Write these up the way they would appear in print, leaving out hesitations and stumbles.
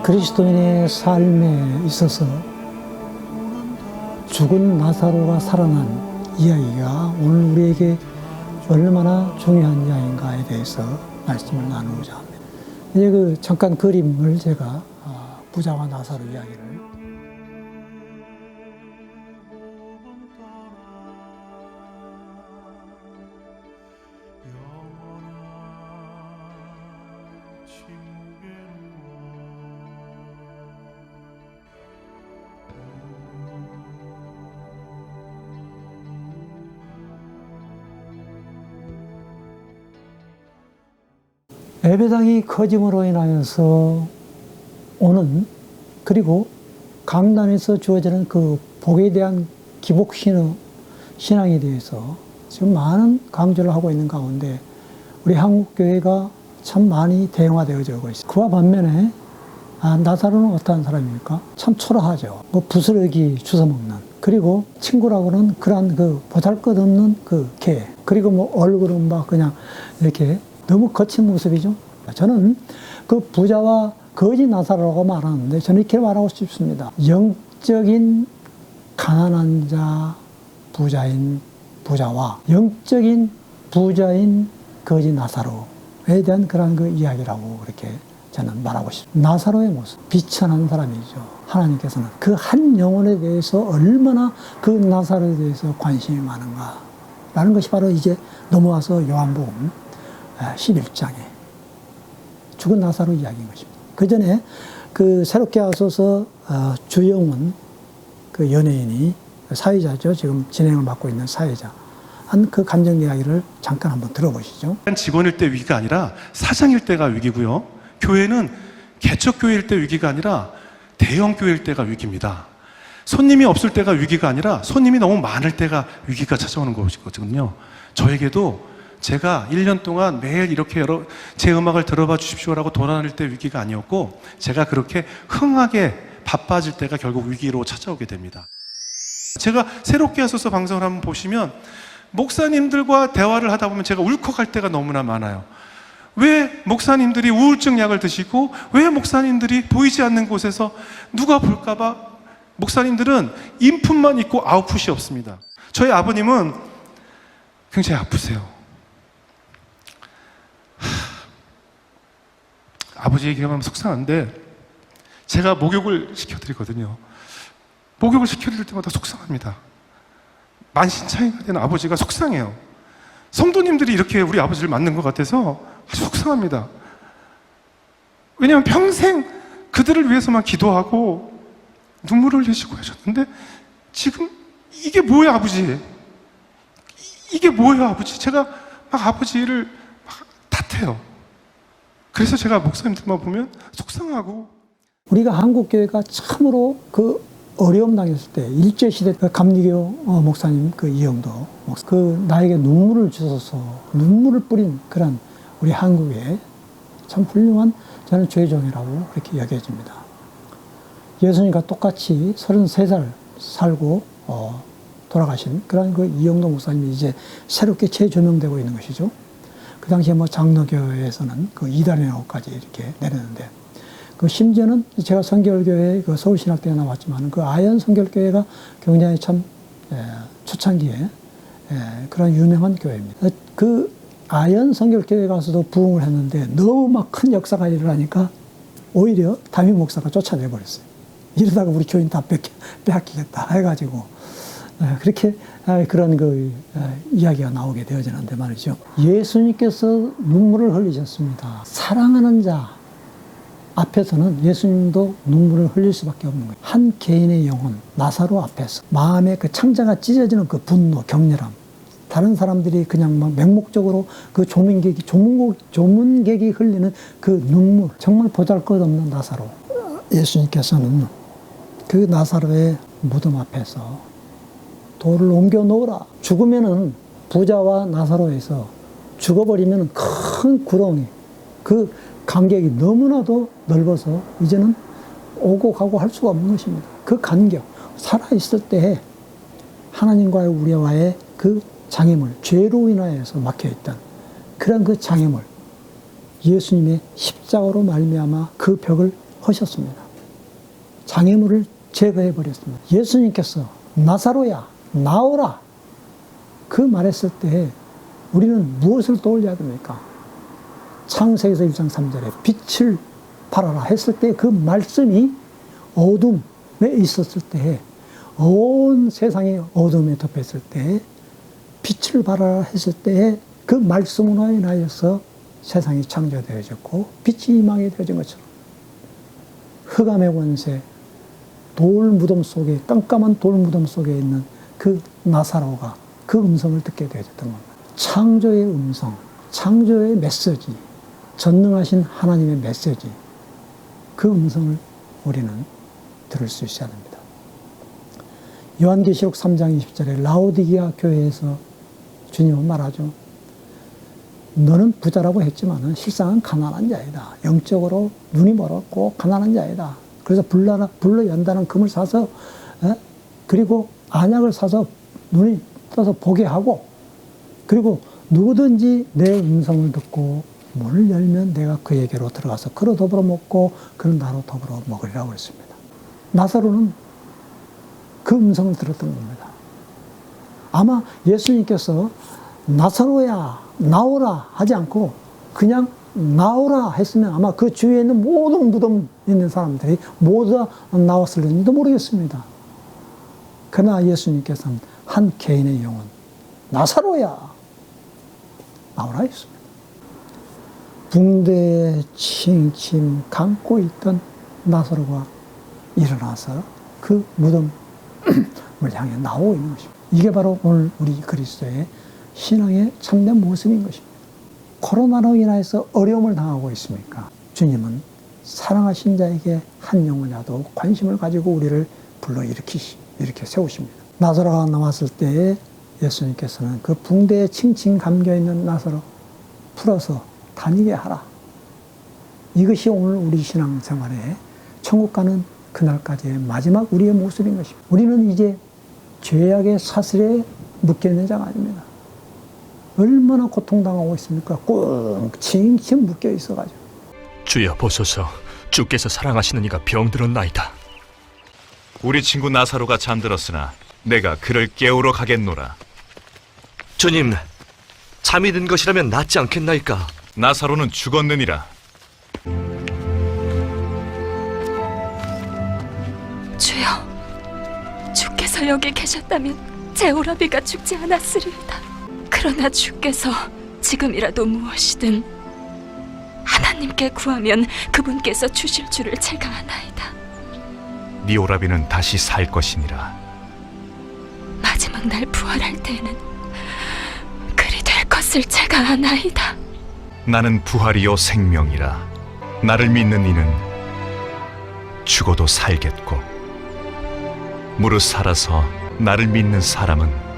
그리스도인의 삶에 있어서 죽은 나사로가 살아난 이야기가 오늘 우리에게 얼마나 중요한 이야기인가에 대해서 말씀을 나누고자 합니다. 이제 잠깐 그림을 제가 부자와 나사로 이야기를 예배당이 커짐으로 인하여서 오는, 그리고 강단에서 주어지는 그 복에 대한 기복 신앙에 대해서 지금 많은 강조를 하고 있는 가운데 우리 한국교회가 참 많이 대형화되어져 있습니다. 그와 반면에 나사로는 어떠한 사람입니까? 참 초라하죠. 부스러기 주워먹는, 그리고 친구라고는 그러한 보잘것없는 개, 그리고 얼굴은 그냥 이렇게 너무 거친 모습이죠. 저는 그 부자와 거지 나사로라고 말하는데 저는 이렇게 말하고 싶습니다. 영적인 가난한 자, 부자와 영적인 부자인 거지 나사로에 대한 그런 이야기라고 그렇게 저는 말하고 싶습니다. 나사로의 모습, 비천한 사람이죠. 하나님께서는 그 한 영혼에 대해서 얼마나 그 나사로에 대해서 관심이 많은가 라는 것이 바로 이제 넘어와서 요한복음 11장에 죽은 나사로 이야기인 것입니다. 그 전에 새롭게 와서서 주영은 연예인이 사회자죠. 지금 진행을 맡고 있는 사회자 한 그 감정 이야기를 잠깐 한번 들어보시죠. 직원일 때 위기가 아니라 사장일 때가 위기고요. 교회는 개척교회일 때 위기가 아니라 대형교회일 때가 위기입니다. 손님이 없을 때가 위기가 아니라 손님이 너무 많을 때가 위기가 찾아오는 것이거든요. 저에게도 제가 1년 동안 매일 이렇게 제 음악을 들어봐 주십시오라고 돌아다닐 때 위기가 아니었고, 제가 그렇게 흥하게 바빠질 때가 결국 위기로 찾아오게 됩니다. 제가 새롭게 하소서 방송을 한번 보시면 목사님들과 대화를 하다 보면 제가 울컥할 때가 너무나 많아요. 왜 목사님들이 우울증 약을 드시고, 왜 목사님들이 보이지 않는 곳에서 누가 볼까봐 목사님들은 인풋만 있고 아웃풋이 없습니다. 저희 아버님은 굉장히 아프세요. 아버지 얘기하면 속상한데 제가 목욕을 시켜드리거든요. 목욕을 시켜드릴 때마다 속상합니다. 만신창이가 된 아버지가 속상해요. 성도님들이 이렇게 우리 아버지를 만난 것 같아서 아주 속상합니다. 왜냐하면 평생 그들을 위해서만 기도하고 눈물을 흘리시고 하셨는데 지금 이게 뭐야 아버지? 이게 뭐예요 아버지? 제가 막 아버지를 막 탓해요. 그래서 제가 목사님들만 보면 속상하고. 우리가 한국교회가 참으로 어려움 당했을 때 일제시대 감리교 목사님 이영도 목사, 나에게 눈물을 주셔서 눈물을 뿌린 그런 우리 한국의 참 훌륭한 저는 죄종이라고 그렇게 이야기해줍니다. 예수님과 똑같이 33살 살고 돌아가신 그런 이영도 목사님이 이제 새롭게 재조명되고 있는 것이죠. 그 당시에 장로교회에서는 이단회로까지 이렇게 내렸는데, 심지어는 제가 성결교회 서울신학대에 나왔지만 아연 성결교회가 굉장히 참 초창기에 그런 유명한 교회입니다. 아연 성결교회 가서도 부흥을 했는데 너무 큰 역사가 일어나니까 오히려 담임 목사가 쫓아내 버렸어요. 이러다가 우리 교인 다 빼앗기겠다 해가지고 그렇게 그런 이야기가 나오게 되어지는데 말이죠. 예수님께서 눈물을 흘리셨습니다. 사랑하는 자 앞에서는 예수님도 눈물을 흘릴 수밖에 없는 거예요. 한 개인의 영혼, 나사로 앞에서 마음의 창자가 찢어지는 분노, 격렬함. 다른 사람들이 그냥 맹목적으로 조문객이 흘리는 눈물, 정말 보잘것없는 나사로. 예수님께서는 그 나사로의 무덤 앞에서 돌을 옮겨 놓으라. 죽으면은 부자와 나사로에서 죽어버리면 큰 구렁이, 간격이 너무나도 넓어서 이제는 오고 가고 할 수가 없는 것입니다. 간격, 살아있을 때 하나님과의 우리와의 장애물, 죄로 인하여서 막혀있던 그런 장애물, 예수님의 십자가로 말미암아 그 벽을 하셨습니다. 장애물을 제거해 버렸습니다. 예수님께서 나사로야 나오라 그 말했을 때 우리는 무엇을 떠올려야 됩니까? 창세기서 1장 3절에 빛을 발하라 했을 때 그 말씀이 어둠에 있었을 때, 온 세상이 어둠에 덮였을 때 빛을 발하라 했을 때 그 말씀으로 인하여서 세상이 창조되어졌고 빛이 희망이 되어진 것처럼 흑암의 권세, 돌 무덤 속에, 깜깜한 돌 무덤 속에 있는 그 나사로가 그 음성을 듣게 되어졌던 겁니다. 창조의 음성, 창조의 메시지, 전능하신 하나님의 메시지, 그 음성을 우리는 들을 수 있어야 됩니다. 요한계시록 3장 20절에 라오디게아 교회에서 주님은 말하죠. 너는 부자라고 했지만 실상은 가난한 자이다. 영적으로 눈이 멀었고 가난한 자이다. 그래서 불로 연다는 금을 사서 그리고 안약을 사서 눈이 떠서 보게 하고, 그리고 누구든지 내 음성을 듣고 문을 열면 내가 그에게로 들어가서 그로 더불어 먹고 그는 나로 더불어 먹으리라고 그랬습니다. 나사로는 그 음성을 들었던 겁니다. 아마 예수님께서 나사로야 나오라 하지 않고 그냥 나오라 했으면 아마 그 주위에 있는 모든 무덤 있는 사람들이 모두 다 나왔을지도 모르겠습니다. 그러나 예수님께서는 한 개인의 영혼 나사로야 나오라 했습니다. 붕대에 칭칭 감고 있던 나사로가 일어나서 그 무덤을 향해 나오고 있는 것입니다. 이게 바로 오늘 우리 그리스도의 신앙의 참된 모습인 것입니다. 코로나로 인해서 어려움을 당하고 있습니까? 주님은 사랑하신 자에게 한 영혼이라도 관심을 가지고 우리를 이렇게 세우십니다. 나사로가 나왔을 때에 예수님께서는 그 붕대에 칭칭 감겨있는 나사로 풀어서 다니게 하라. 이것이 오늘 우리 신앙생활에 천국 가는 그날까지의 마지막 우리의 모습인 것입니다. 우리는 이제 죄악의 사슬에 묶여있는 자가 아닙니다. 얼마나 고통당하고 있습니까? 꾹 칭칭 묶여 있어가지고. 주여 보소서, 주께서 사랑하시는 이가 병들었나이다. 우리 친구 나사로가 잠들었으나 내가 그를 깨우러 가겠노라. 주님, 잠이 든 것이라면 낫지 않겠나이까? 나사로는 죽었느니라. 주여, 주께서 여기 계셨다면 제 오라비가 죽지 않았으리이다. 그러나 주께서 지금이라도 무엇이든 하나님께 구하면 그분께서 주실 줄을 제가 아나이다. 네 오라비는 다시 살 것이니라. 마지막 날 부활할 때에는 그리 될 것을 제가 아나이다. 나는 부활이요 생명이라. 나를 믿는 이는 죽어도 살겠고 무릇 살아서 나를 믿는 사람은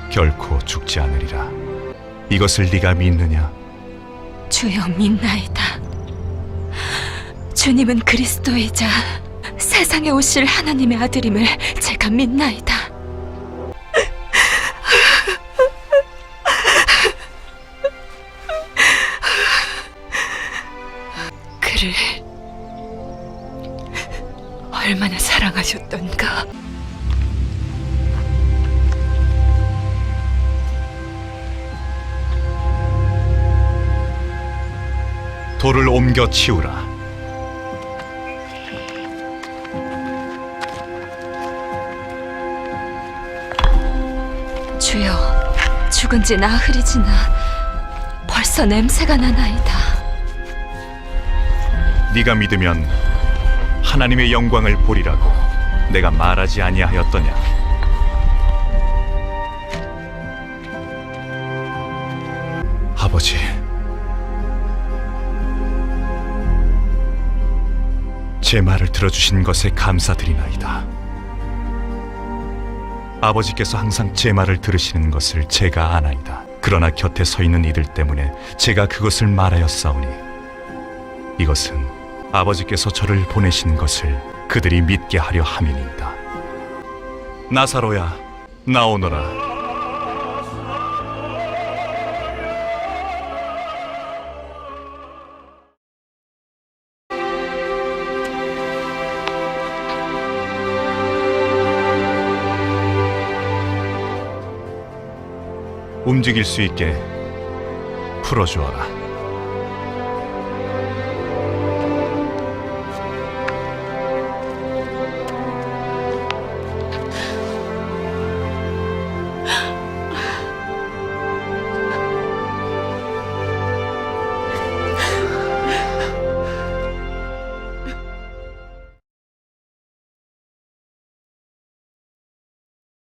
결코 죽지 않으리라. 이것을 네가 믿느냐? 주여 믿나이다. 주님은 그리스도이자 세상에 오실 하나님의 아들임을 제가 믿나이다. 그를 얼마나 사랑하셨던가. 돌을 옮겨 치우라. 주여, 죽은 지 나흘이 지나 벌써 냄새가 나나이다. 네가 믿으면 하나님의 영광을 보리라고 내가 말하지 아니하였더냐? 아버지, 제 말을 들어주신 것에 감사드리나이다. 아버지께서 항상 제 말을 들으시는 것을 제가 아나이다. 그러나 곁에 서 있는 이들 때문에 제가 그것을 말하였사오니 이것은 아버지께서 저를 보내신 것을 그들이 믿게 하려 함이니이다. 나사로야, 나오너라. 움직일 수 있게 풀어주어라.